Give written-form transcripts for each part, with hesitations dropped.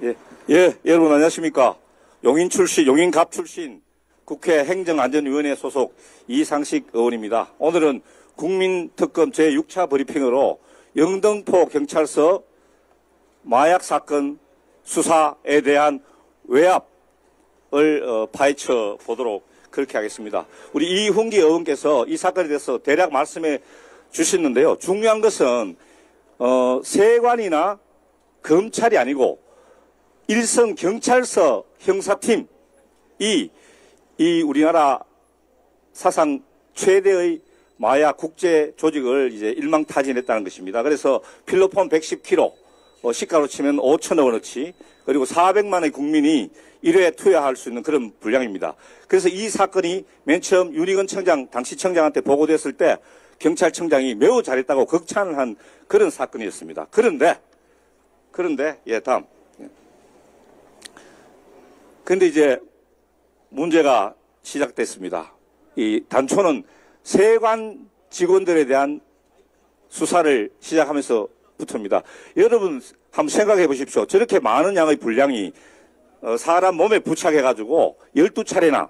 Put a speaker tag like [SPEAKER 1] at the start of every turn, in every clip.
[SPEAKER 1] 예, 예, 여러분 안녕하십니까. 용인갑 출신 국회 행정안전위원회 소속 이상식 의원입니다. 오늘은 국민특검 제6차 브리핑으로 영등포 경찰서 마약 사건 수사에 대한 외압을 파헤쳐 보도록 그렇게 하겠습니다. 우리 이훈기 의원께서 이 사건에 대해서 대략 말씀해 주셨는데요. 중요한 것은 세관이나 검찰이 아니고 일선 경찰서 형사팀이 이 우리나라 사상 최대의 마약 국제 조직을 이제 일망타진했다는 것입니다. 그래서 필로폰 110kg, 시가로 치면 5천억 원어치, 그리고 400만의 국민이 1회에 투여할 수 있는 그런 분량입니다. 그래서 이 사건이 맨 처음 윤희건 청장, 당시 청장한테 보고됐을 때 경찰청장이 매우 잘했다고 극찬을 한 그런 사건이었습니다. 그런데, 예, 다음. 근데 이제 문제가 시작됐습니다. 이 단초는 세관 직원들에 대한 수사를 시작하면서부터입니다. 여러분 한번 생각해 보십시오. 저렇게 많은 양의 분량이 사람 몸에 부착해가지고 12차례나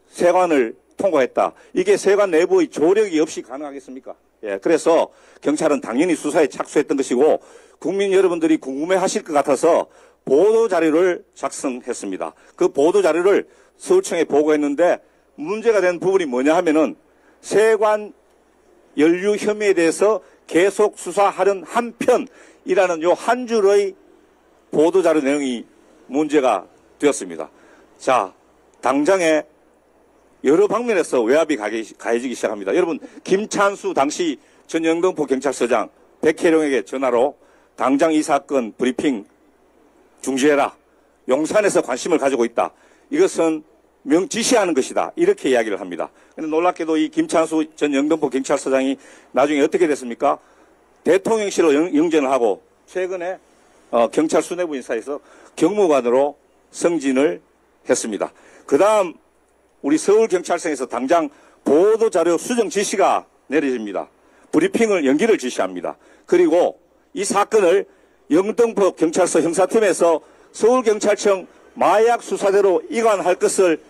[SPEAKER 1] 세관을 통과했다. 이게 세관 내부의 조력이 없이 가능하겠습니까? 예, 그래서 경찰은 당연히 수사에 착수했던 것이고 국민 여러분들이 궁금해하실 것 같아서 보도자료를 작성했습니다. 그 보도자료를 서울청에 보고했는데 문제가 된 부분이 뭐냐 하면은 세관 연루 혐의에 대해서 계속 수사하는 한편이라는 요 한 줄의 보도자료 내용이 문제가 되었습니다. 자, 당장에 여러 방면에서 외압이 가해지기 시작합니다. 여러분, 김찬수 당시 전 영등포 경찰서장 백혜령에게 전화로 당장 이 사건 브리핑 중지해라. 용산에서 관심을 가지고 있다. 이것은 명지시하는 것이다. 이렇게 이야기를 합니다. 그런데 놀랍게도 이 김찬수 전 영등포 경찰서장이 나중에 어떻게 됐습니까? 대통령실로 영전을 하고 최근에 경찰 수뇌부 인사에서 경무관으로 승진을 했습니다. 그 다음 우리 서울경찰청에서 당장 보도자료 수정 지시가 내려집니다. 브리핑을 연기를 지시합니다. 그리고 이 사건을 영등포 경찰서 형사팀에서 서울경찰청 마약 수사대로 이관할 것을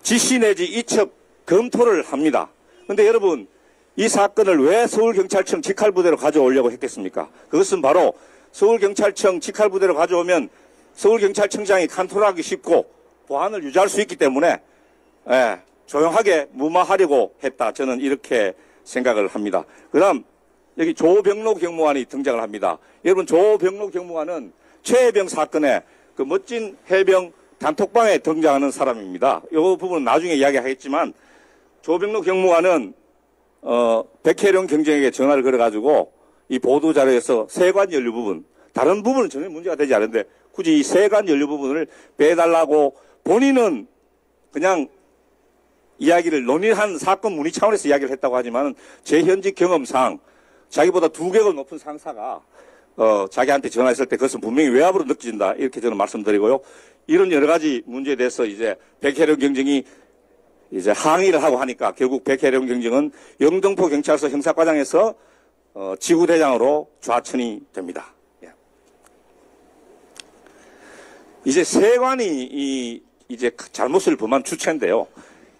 [SPEAKER 1] 지시 내지 이첩 검토를 합니다. 그런데 여러분 이 사건을 왜 서울경찰청 직할부대로 가져오려고 했겠습니까? 그것은 바로 서울경찰청 직할부대로 가져오면 서울경찰청장이 컨트롤하기 쉽고 보안을 유지할 수 있기 때문에 조용하게 무마하려고 했다. 저는 이렇게 생각을 합니다. 그 다음 여기 조병로 경무관이 등장을 합니다. 여러분 조병로 경무관은 최해병 사건에 그 멋진 해병 단톡방에 등장하는 사람입니다. 이 부분은 나중에 이야기하겠지만 조병로 경무관은 백혜령 경정에게 전화를 걸어가지고 이 보도자료에서 세관 연루 부분, 다른 부분은 전혀 문제가 되지 않은데 굳이 이 세관 연루 부분을 빼달라고 본인은 그냥 이야기를 논의한 사건 문의 차원에서 이야기를 했다고 하지만 제 현직 경험상 자기보다 2격을 높은 상사가 자기한테 전화했을 때 그것은 분명히 외압으로 느껴진다. 이렇게 저는 말씀드리고요. 이런 여러 가지 문제에 대해서 이제 백혜령 경정이 이제 항의를 하고 하니까 결국 백혜령 경정은 영등포 경찰서 형사과장에서 지구대장으로 좌천이 됩니다. 예. 이제 세관이 이제 잘못을 범한 주체인데요.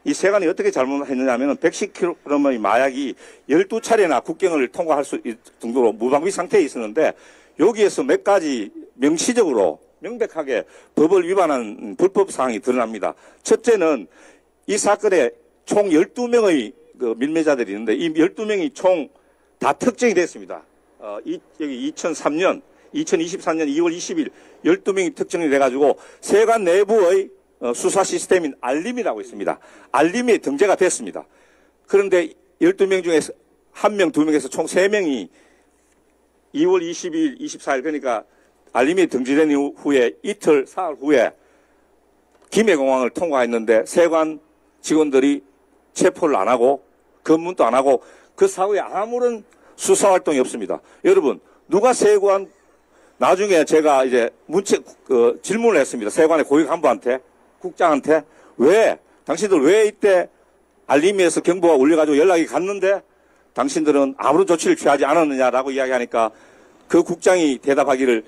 [SPEAKER 1] 이 세관이 어떻게 잘못했느냐 하면 110kg의 마약이 12차례나 국경을 통과할 수 있을 정도로 무방비 상태에 있었는데 여기에서 몇 가지 명시적으로 명백하게 법을 위반한 불법 사항이 드러납니다. 첫째는 이 사건에 총 12명의 그 밀매자들이 있는데 이 12명이 총 다 특정이 됐습니다. 여기 2023년 2월 20일 12명이 특정이 돼가지고 세관 내부의 수사 시스템인 알림이라고 있습니다. 알림에 등재가 됐습니다. 그런데 12명 중에서 1명, 2명에서 총 3명이 2월 20일, 24일 그러니까 알림이 등재된 후에 이틀, 사흘 후에 김해공항을 통과했는데 세관 직원들이 체포를 안 하고 검문도 안 하고 그 사후에 아무런 수사 활동이 없습니다. 여러분 누가 세관 나중에 제가 이제 질문을 했습니다. 세관의 고위 간부한테 국장한테 당신들 왜 이때 알림에서 경보가 울려가지고 연락이 갔는데 당신들은 아무런 조치를 취하지 않았느냐라고 이야기하니까 그 국장이 대답하기를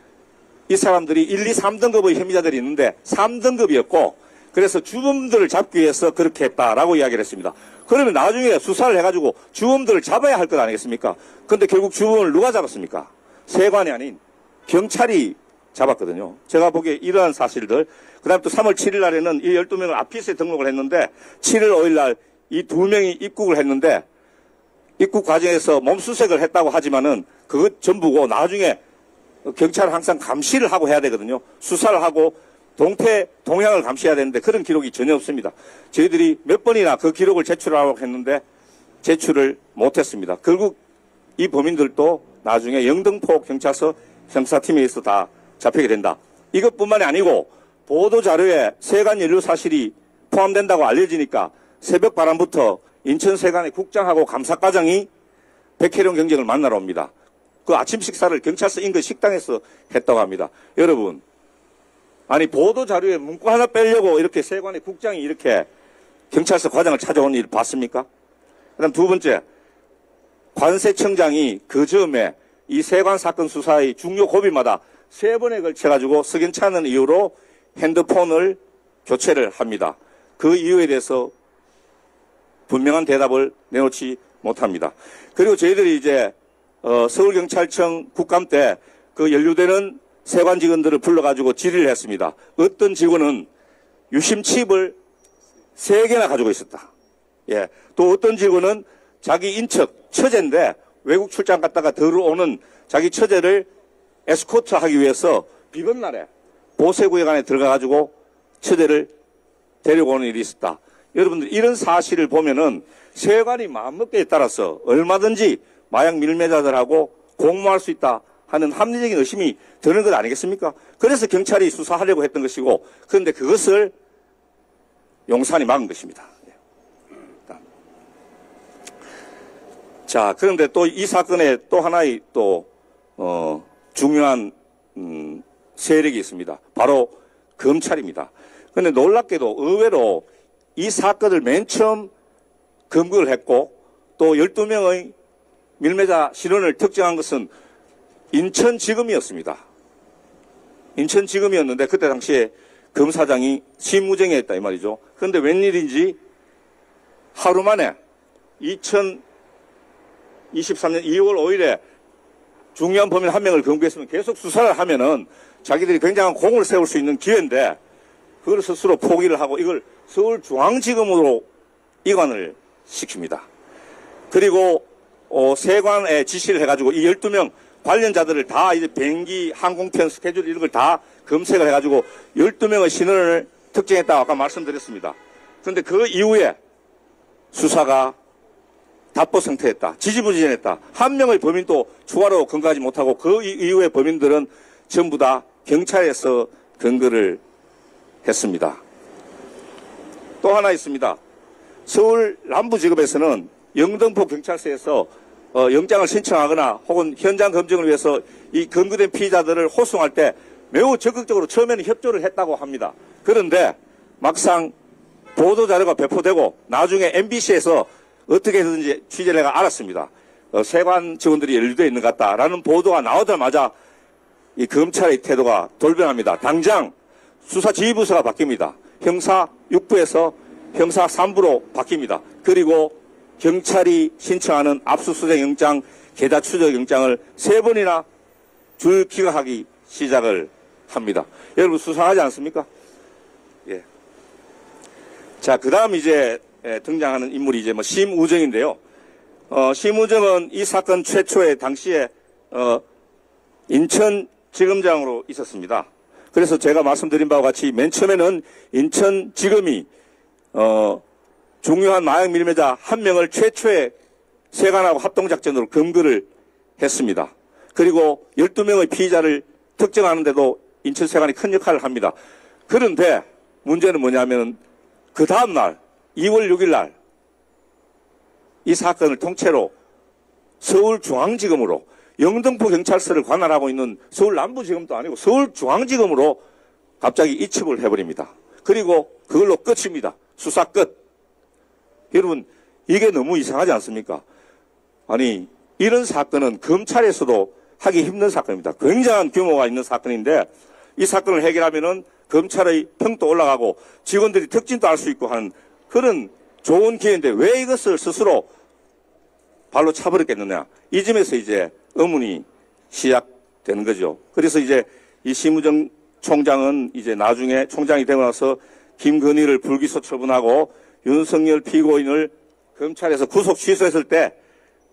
[SPEAKER 1] 이 사람들이 1, 2, 3등급의 혐의자들이 있는데 3등급이었고 그래서 주범들을 잡기 위해서 그렇게 했다라고 이야기를 했습니다. 그러면 나중에 수사를 해가지고 주범들을 잡아야 할 것 아니겠습니까? 그런데 결국 주범을 누가 잡았습니까? 세관이 아닌 경찰이 잡았거든요. 제가 보기에 이러한 사실들, 그 다음에 또 3월 7일 날에는 이 12명을 아피스에 등록을 했는데 7월 5일 날 이 2명이 입국을 했는데 입국 과정에서 몸수색을 했다고 하지만은 그것 전부고 나중에 경찰은 항상 감시를 하고 해야 되거든요. 수사를 하고 동향을 감시해야 되는데 그런 기록이 전혀 없습니다. 저희들이 몇 번이나 그 기록을 제출하려고 했는데 제출을 못했습니다. 결국 이 범인들도 나중에 영등포 경찰서 형사팀에 의해서 다 잡히게 된다. 이것뿐만이 아니고 보도자료에 세관 연루 사실이 포함된다고 알려지니까 새벽 바람부터 인천 세관의 국장하고 감사과장이 백혜령 경정을 만나러 옵니다. 그 아침 식사를 경찰서 인근 식당에서 했다고 합니다. 여러분, 아니 보도자료에 문구 하나 빼려고 이렇게 세관의 국장이 이렇게 경찰서 과장을 찾아온 일 봤습니까? 그다음 두 번째, 관세청장이 그 즈음에 이 세관 사건 수사의 중요 고비마다 3번에 걸쳐가지고 석연치 않은 이유로 핸드폰을 교체를 합니다. 그 이유에 대해서 분명한 대답을 내놓지 못합니다. 그리고 저희들이 이제 서울경찰청 국감 때 그 연루되는 세관 직원들을 불러가지고 질의를 했습니다. 어떤 직원은 유심칩을 3개나 가지고 있었다. 예. 또 어떤 직원은 자기 인척, 처제인데 외국 출장 갔다가 들어오는 자기 처제를 에스코트 하기 위해서 비건 날에 보세구역 안에 들어가가지고 처제를 데리고 오는 일이 있었다. 여러분들 이런 사실을 보면은 세관이 마음먹기에 따라서 얼마든지 마약 밀매자들하고 공모할 수 있다 하는 합리적인 의심이 드는 것 아니겠습니까? 그래서 경찰이 수사하려고 했던 것이고 그런데 그것을 용산이 막은 것입니다. 자, 그런데 또 이 사건에 또 하나의 또 중요한 세력이 있습니다. 바로 검찰입니다. 그런데 놀랍게도 의외로 이 사건을 맨 처음 검거를 했고 또 12명의 밀매자 신원을 특정한 것은 인천지검이었습니다. 인천지검이었는데 그때 당시에 검사장이 심우정에 했다 이 말이죠. 그런데 웬일인지 하루 만에 2023년 2월 5일에 중요한 범인 한 명을 검거했으면 계속 수사를 하면은 자기들이 굉장한 공을 세울 수 있는 기회인데 그걸 스스로 포기를 하고 이걸 서울중앙지검으로 이관을 시킵니다. 그리고 세관에 지시를 해가지고 이 12명 관련자들을 다 이제 비행기 항공편 스케줄 이런 걸 다 검색을 해가지고 12명의 신원을 특정했다고 아까 말씀드렸습니다. 그런데 그 이후에 수사가 답보상태했다. 지지부진했다. 한 명의 범인도 추가로 검거하지 못하고 그 이후의 범인들은 전부 다 경찰에서 검거를 했습니다. 또 하나 있습니다. 서울 남부지검에서는 영등포 경찰서에서 영장을 신청하거나 혹은 현장 검증을 위해서 이 검거된 피의자들을 호송할 때 매우 적극적으로 처음에는 협조를 했다고 합니다. 그런데 막상 보도자료가 배포되고 나중에 MBC에서 어떻게 해서든지 취재를 해가 알았습니다. 세관 직원들이 연루되어 있는 것 같다라는 보도가 나오자마자 이 검찰의 태도가 돌변합니다. 당장 수사지휘부서가 바뀝니다. 형사 6부에서 형사 3부로 바뀝니다. 그리고 경찰이 신청하는 압수수색 영장, 계좌 추적 영장을 3번이나 줄 기각하기 시작을 합니다. 여러분 수상하지 않습니까? 예. 자, 그 다음 이제 등장하는 인물이 이제 뭐 심우정인데요. 심우정은 이 사건 최초에 당시에 인천지검장으로 있었습니다. 그래서 제가 말씀드린 바와 같이 맨 처음에는 인천지검이 중요한 마약 밀매자 한 명을 최초의 세관하고 합동작전으로 검거를 했습니다. 그리고 12명의 피의자를 특정하는데도 인천세관이 큰 역할을 합니다. 그런데 문제는 뭐냐면 그 다음날 2월 6일 날 이 사건을 통째로 서울중앙지검으로 영등포 경찰서를 관할하고 있는 서울 남부지검도 아니고 서울중앙지검으로 갑자기 이첩을 해버립니다. 그리고 그걸로 끝입니다. 수사 끝. 여러분 이게 너무 이상하지 않습니까? 아니 이런 사건은 검찰에서도 하기 힘든 사건입니다. 굉장한 규모가 있는 사건인데 이 사건을 해결하면은 검찰의 평도 올라가고 직원들이 특진도 할 수 있고 하는 그런 좋은 기회인데 왜 이것을 스스로 발로 차버렸겠느냐. 이 점에서 이제 의문이 시작되는 거죠. 그래서 이제 이 심우정 총장은 이제 나중에 총장이 되고 나서 김건희를 불기소 처분하고 윤석열 피고인을 검찰에서 구속 취소했을 때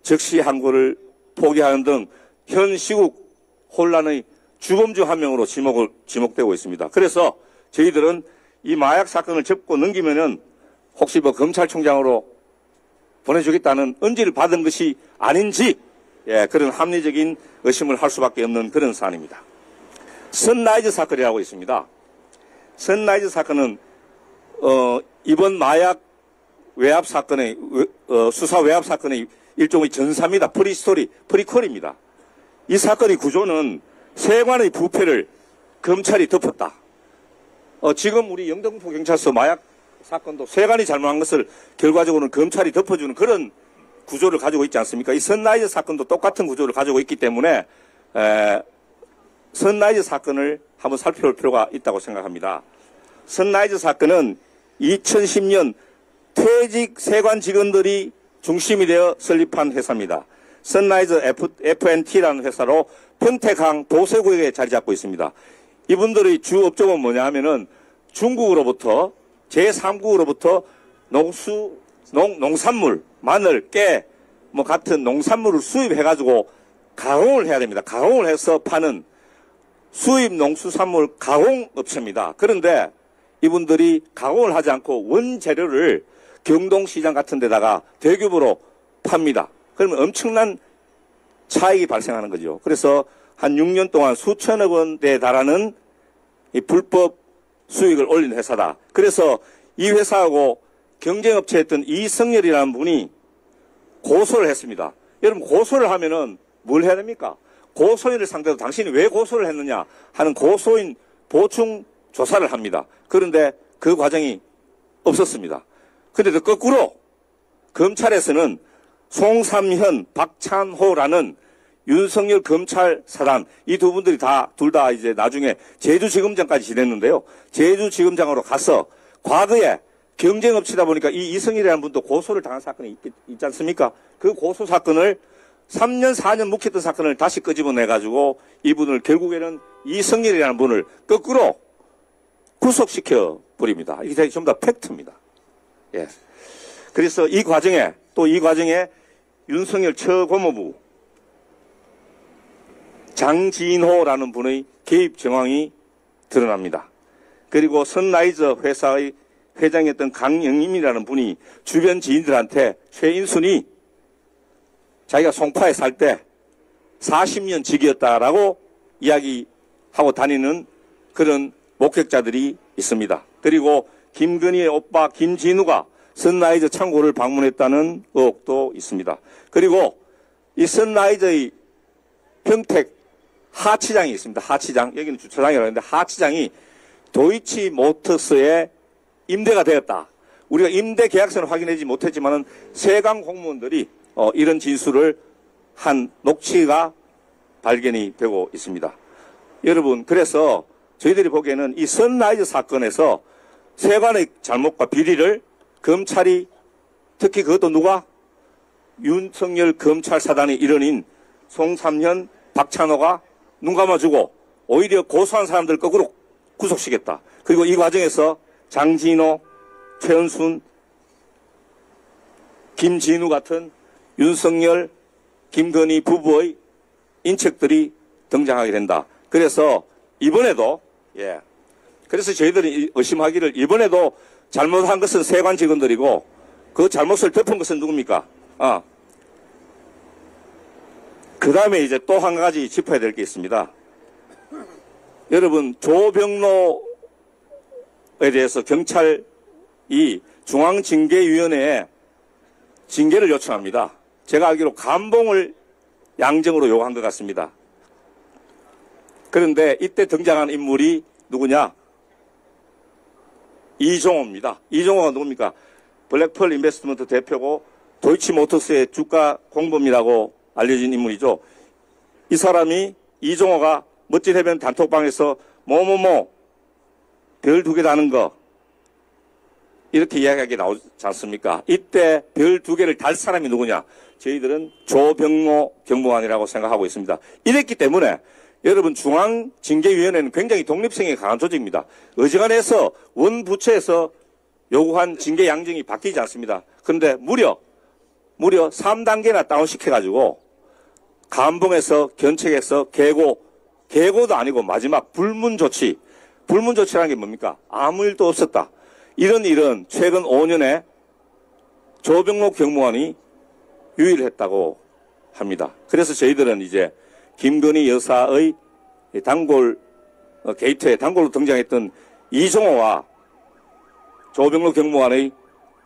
[SPEAKER 1] 즉시 항고를 포기하는 등 현 시국 혼란의 주범 중 한 명으로 지목되고 있습니다. 그래서 저희들은 이 마약 사건을 접고 넘기면은 혹시 뭐 검찰총장으로 보내주겠다는 언지를 받은 것이 아닌지 그런 합리적인 의심을 할 수밖에 없는 그런 사안입니다. 선라이즈 사건이라고 있습니다. 선라이즈 사건은 이번 마약 외압 사건의 수사 외압 사건의 일종의 전사입니다. 프리스토리, 프리퀄입니다. 이 사건의 구조는 세관의 부패를 검찰이 덮었다. 지금 우리 영등포 경찰서 마약 사건도 세관이 잘못한 것을 결과적으로는 검찰이 덮어주는 그런 구조를 가지고 있지 않습니까? 이 선라이즈 사건도 똑같은 구조를 가지고 있기 때문에 선라이즈 사건을 한번 살펴볼 필요가 있다고 생각합니다. 선라이즈 사건은 2010년 퇴직 세관 직원들이 중심이 되어 설립한 회사입니다. 선라이즈 FNT라는 회사로 평택항 도서구역에 자리 잡고 있습니다. 이분들의 주 업종은 뭐냐 하면은 중국으로부터 제3국으로부터 농산물, 마늘, 깨 뭐 같은 농산물을 수입해가지고 가공을 해야 됩니다. 가공을 해서 파는 수입 농수산물 가공업체입니다. 그런데 이분들이 가공을 하지 않고 원재료를 경동시장 같은 데다가 대규모로 팝니다. 그러면 엄청난 차익이 발생하는 거죠. 그래서 한 6년 동안 수천억 원대에 달하는 이 불법 수익을 올린 회사다. 그래서 이 회사하고 경쟁업체였던 이성열이라는 분이 고소를 했습니다. 여러분 고소를 하면은 뭘 해야 됩니까? 고소인을 상대로 당신이 왜 고소를 했느냐 하는 고소인 보충 조사를 합니다. 그런데 그 과정이 없었습니다. 그런데 거꾸로 검찰에서는 송삼현, 박찬호라는 윤석열 검찰 사단 이 두 분들이 둘 다 이제 나중에 제주지검장까지 지냈는데요. 제주지검장으로 가서 과거에 경쟁업체다 보니까 이 이성일이라는 분도 고소를 당한 사건이 있지 않습니까? 그 고소 사건을 3년, 4년 묵혔던 사건을 다시 끄집어내가지고 이분을 결국에는 이성일이라는 분을 거꾸로 구속시켜 버립니다. 이게 전부 다 팩트입니다. 예. 그래서 이 과정에 윤석열 처고모부 장진호라는 분의 개입 정황이 드러납니다. 그리고 선라이즈 회사의 회장이었던 강영임이라는 분이 주변 지인들한테 최인순이 자기가 송파에 살 때 40년 직이었다라고 이야기하고 다니는 그런 목격자들이 있습니다. 그리고 김건희의 오빠 김진우가 선라이즈 창고를 방문했다는 의혹도 있습니다. 그리고 이 선라이즈의 평택 하치장이 있습니다. 하치장. 여기는 주차장이라고 하는데 하치장이 도이치모터스에 임대가 되었다. 우리가 임대 계약서는 확인하지 못했지만은 세관 공무원들이 이런 진술을 한 녹취가 발견이 되고 있습니다. 여러분, 그래서 저희들이 보기에는 이 선라이즈 사건에서 세관의 잘못과 비리를 검찰이 특히 그것도 누가? 윤석열 검찰 사단의 일원인 송삼현, 박찬호가 눈 감아주고 오히려 고소한 사람들 거꾸로 구속시켰다. 그리고 이 과정에서 장진호, 최은순, 김진우 같은 윤석열, 김건희 부부의 인척들이 등장하게 된다. 그래서 이번에도 그래서 저희들이 의심하기를 이번에도 잘못한 것은 세관 직원들이고 그 잘못을 덮은 것은 누굽니까? 그 다음에 이제 또 한 가지 짚어야 될 게 있습니다. 여러분, 조병로에 대해서 경찰이 중앙징계위원회에 징계를 요청합니다. 제가 알기로 감봉을 양정으로 요구한 것 같습니다. 그런데 이때 등장한 인물이 누구냐? 이종호입니다. 이종호가 누굽니까? 블랙펄 인베스트먼트 대표고 도이치모터스의 주가 공범이라고 알려진 인물이죠. 이 사람이 이종호가 멋진 해변 단톡방에서 뭐뭐뭐 별 2개 다는 거 이렇게 이야기하기 나오지 않습니까? 이때 별 2개를 달 사람이 누구냐? 저희들은 조병로 경무관이라고 생각하고 있습니다. 이랬기 때문에 여러분 중앙징계위원회는 굉장히 독립성이 강한 조직입니다. 어지간해서 원부처에서 요구한 징계 양정이 바뀌지 않습니다. 그런데 무려 3단계나 다운시켜가지고 감봉에서 견책에서 계고도 아니고 마지막 불문조치라는 게 뭡니까? 아무 일도 없었다. 이런 일은 최근 5년에 조병로 경무관이 유일했다고 합니다. 그래서 저희들은 이제 김건희 여사의 단골 게이트에 단골로 등장했던 이종호와 조병로 경무관의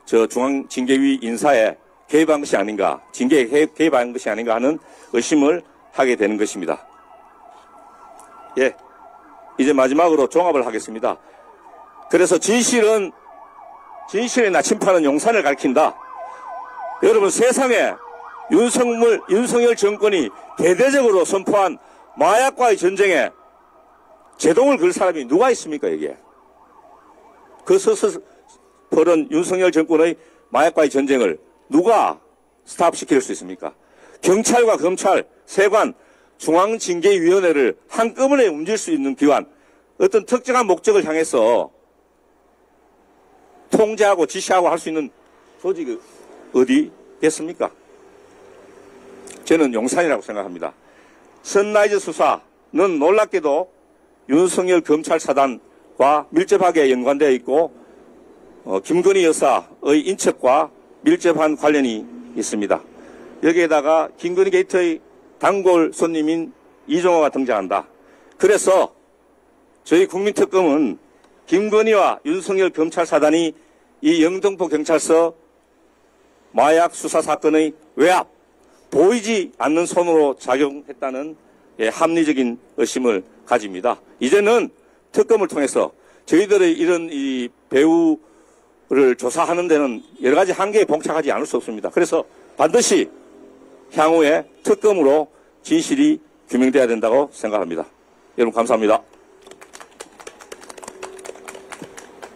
[SPEAKER 1] 중앙징계위 인사에 개입한 것이 아닌가, 징계에 개입한 것이 아닌가 하는 의심을 하게 되는 것입니다. 예, 이제 마지막으로 종합을 하겠습니다. 그래서 진실의 나침판은 용산을 가리킨다. 여러분 세상에 윤석열 정권이 대대적으로 선포한 마약과의 전쟁에 제동을 걸 사람이 누가 있습니까, 여기에? 그 서서 벌은 윤석열 정권의 마약과의 전쟁을 누가 스탑시킬 수 있습니까? 경찰과 검찰, 세관, 중앙징계위원회를 한꺼번에 움직일 수 있는 기관, 어떤 특정한 목적을 향해서 통제하고 지시하고 할 수 있는 조직이 어디 있겠습니까? 저는 용산이라고 생각합니다. 선라이즈 수사는 놀랍게도 윤석열 검찰 사단과 밀접하게 연관되어 있고 김건희 여사의 인척과 밀접한 관련이 있습니다. 여기에다가 김건희 게이트의 단골 손님인 이종호가 등장한다. 그래서 저희 국민특검은 김건희와 윤석열 검찰 사단이 이 영등포 경찰서 마약 수사 사건의 외압, 보이지 않는 손으로 작용했다는 합리적인 의심을 가집니다. 이제는 특검을 통해서 저희들의 이런 이 배우를 조사하는 데는 여러 가지 한계에 봉착하지 않을 수 없습니다. 그래서 반드시 향후에 특검으로 진실이 규명돼야 된다고 생각합니다. 여러분 감사합니다.